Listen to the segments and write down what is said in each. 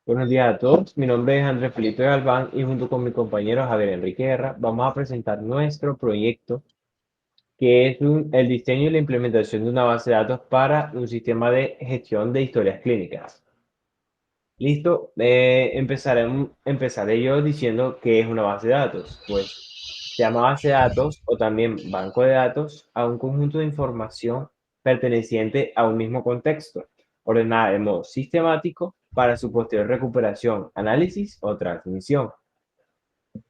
Buenos días a todos, mi nombre es Andrés Felipe Galván y junto con mi compañero Javier Enrique Guerra vamos a presentar nuestro proyecto que es el diseño y la implementación de una base de datos para un sistema de gestión de historias clínicas. Listo, empezaré yo diciendo que es una base de datos. Pues se llama base de datos o también banco de datos a un conjunto de información perteneciente a un mismo contexto, ordenada de modo sistemático para su posterior recuperación, análisis o transmisión.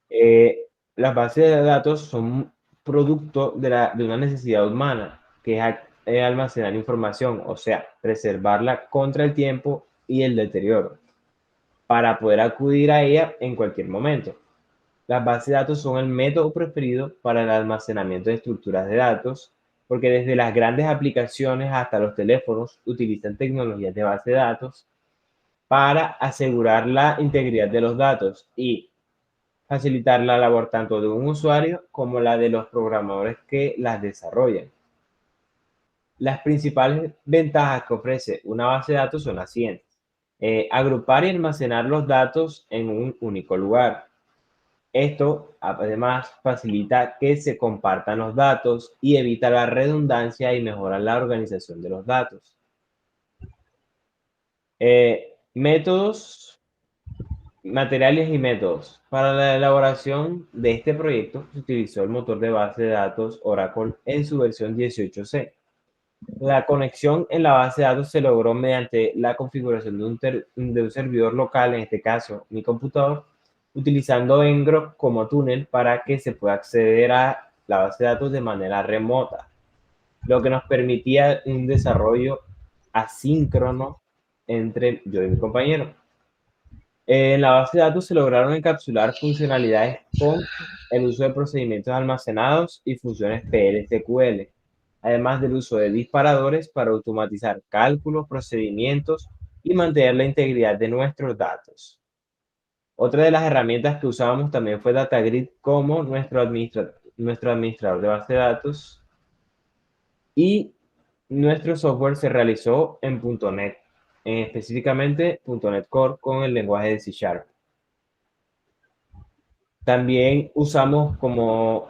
Eh, las bases de datos son producto de una necesidad humana, que es almacenar información, o sea, preservarla contra el tiempo y el deterioro, para poder acudir a ella en cualquier momento. Las bases de datos son el método preferido para el almacenamiento de estructuras de datos, porque desde las grandes aplicaciones hasta los teléfonos utilizan tecnologías de base de datos para asegurar la integridad de los datos y facilitar la labor tanto de un usuario como la de los programadores que las desarrollan. Las principales ventajas que ofrece una base de datos son las siguientes. Agrupar y almacenar los datos en un único lugar. Esto además facilita que se compartan los datos y evita la redundancia y mejora la organización de los datos. Métodos, materiales y métodos. Para la elaboración de este proyecto se utilizó el motor de base de datos Oracle en su versión 18C. La conexión en la base de datos se logró mediante la configuración de un servidor local, en este caso mi computador, utilizando Ngrok como túnel para que se pueda acceder a la base de datos de manera remota, lo que nos permitía un desarrollo asíncrono entre yo y mi compañero. En la base de datos se lograron encapsular funcionalidades con el uso de procedimientos almacenados y funciones PL/SQL, además del uso de disparadores para automatizar cálculos, procedimientos y mantener la integridad de nuestros datos. Otra de las herramientas que usábamos también fue DataGrid como nuestro administrador de base de datos, y nuestro software se realizó en .NET, específicamente .NET Core con el lenguaje de C Sharp. También usamos como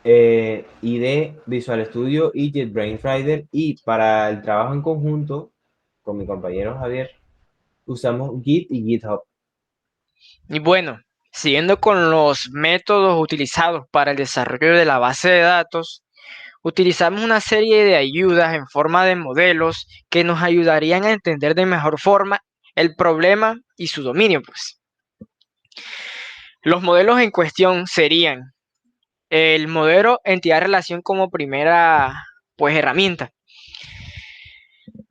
IDE, Visual Studio y JetBrains Rider, y para el trabajo en conjunto con mi compañero Javier usamos Git y GitHub. Y bueno, siguiendo con los métodos utilizados para el desarrollo de la base de datos, utilizamos una serie de ayudas en forma de modelos que nos ayudarían a entender de mejor forma el problema y su dominio, pues. Los modelos en cuestión serían el modelo entidad-relación como primera, pues, herramienta.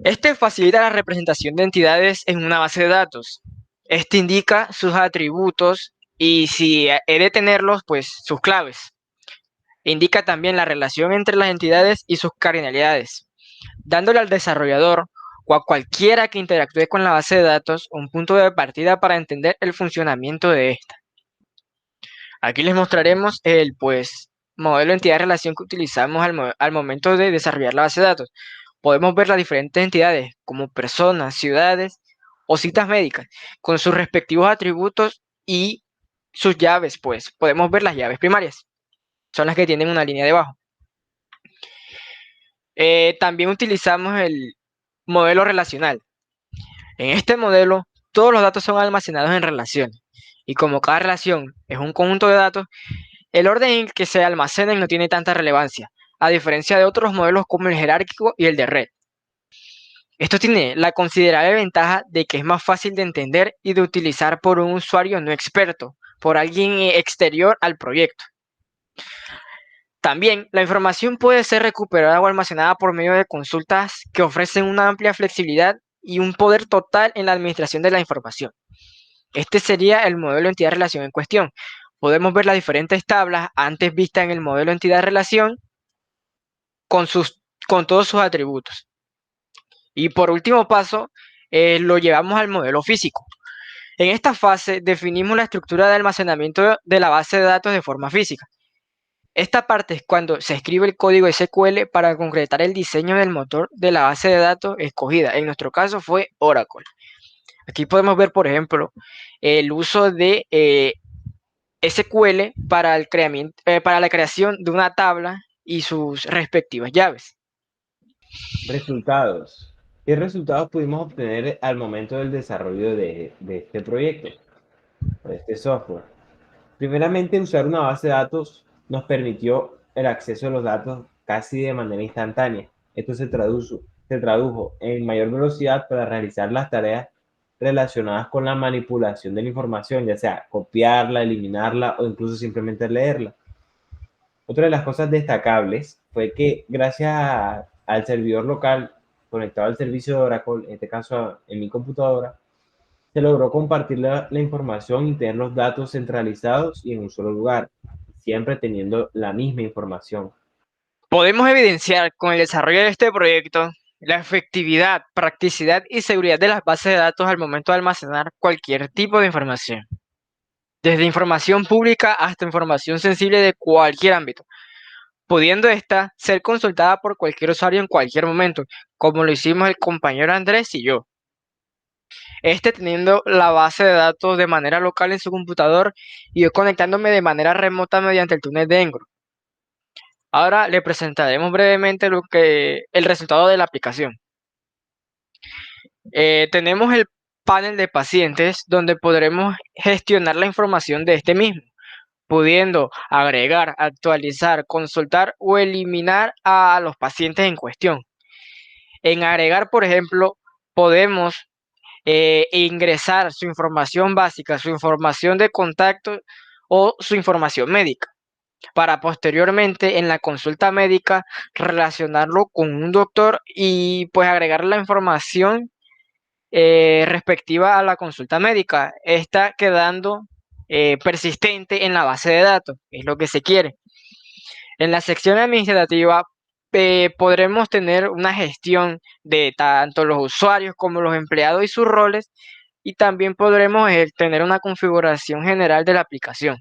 Este facilita la representación de entidades en una base de datos. Este indica sus atributos y si he de tenerlos, pues sus claves. Indica también la relación entre las entidades y sus cardinalidades, dándole al desarrollador o a cualquiera que interactúe con la base de datos un punto de partida para entender el funcionamiento de esta. Aquí les mostraremos el modelo entidad-relación que utilizamos al momento de desarrollar la base de datos. Podemos ver las diferentes entidades como personas, ciudades o citas médicas con sus respectivos atributos y sus llaves, pues podemos ver las llaves primarias, son las que tienen una línea debajo. También utilizamos el modelo relacional. En este modelo, todos los datos son almacenados en relaciones y como cada relación es un conjunto de datos, el orden en que se almacenan no tiene tanta relevancia, a diferencia de otros modelos como el jerárquico y el de red. Esto tiene la considerable ventaja de que es más fácil de entender y de utilizar por un usuario no experto, por alguien exterior al proyecto. También la información puede ser recuperada o almacenada por medio de consultas que ofrecen una amplia flexibilidad y un poder total en la administración de la información. Este sería el modelo entidad-relación en cuestión. Podemos ver las diferentes tablas antes vistas en el modelo entidad-relación con todos sus atributos. Y por último paso, lo llevamos al modelo físico. En esta fase definimos la estructura de almacenamiento de la base de datos de forma física. Esta parte es cuando se escribe el código SQL para concretar el diseño del motor de la base de datos escogida. En nuestro caso fue Oracle. Aquí podemos ver, por ejemplo, el uso de SQL para, para la creación de una tabla y sus respectivas llaves. Resultados. ¿Qué resultados pudimos obtener al momento del desarrollo de este proyecto, de este software? Primeramente, usar una base de datos nos permitió el acceso a los datos casi de manera instantánea. Esto se tradujo en mayor velocidad para realizar las tareas relacionadas con la manipulación de la información, ya sea copiarla, eliminarla o incluso simplemente leerla. Otra de las cosas destacables fue que gracias al servidor local conectado al servicio de Oracle, en este caso en mi computadora, se logró compartir la información y tener los datos centralizados y en un solo lugar, siempre teniendo la misma información. Podemos evidenciar con el desarrollo de este proyecto la efectividad, practicidad y seguridad de las bases de datos al momento de almacenar cualquier tipo de información, desde información pública hasta información sensible de cualquier ámbito, pudiendo esta ser consultada por cualquier usuario en cualquier momento, como lo hicimos el compañero Andrés y yo. Este teniendo la base de datos de manera local en su computador y yo conectándome de manera remota mediante el túnel de Engro. Ahora le presentaremos brevemente el resultado de la aplicación. Tenemos el panel de pacientes donde podremos gestionar la información de este mismo, pudiendo agregar, actualizar, consultar o eliminar a los pacientes en cuestión. En agregar, por ejemplo, podemos ingresar su información básica, su información de contacto o su información médica, para posteriormente en la consulta médica relacionarlo con un doctor y pues agregar la información respectiva a la consulta médica. Está quedando persistente en la base de datos, es lo que se quiere. En la sección administrativa podremos tener una gestión de tanto los usuarios como los empleados y sus roles, y también podremos tener una configuración general de la aplicación.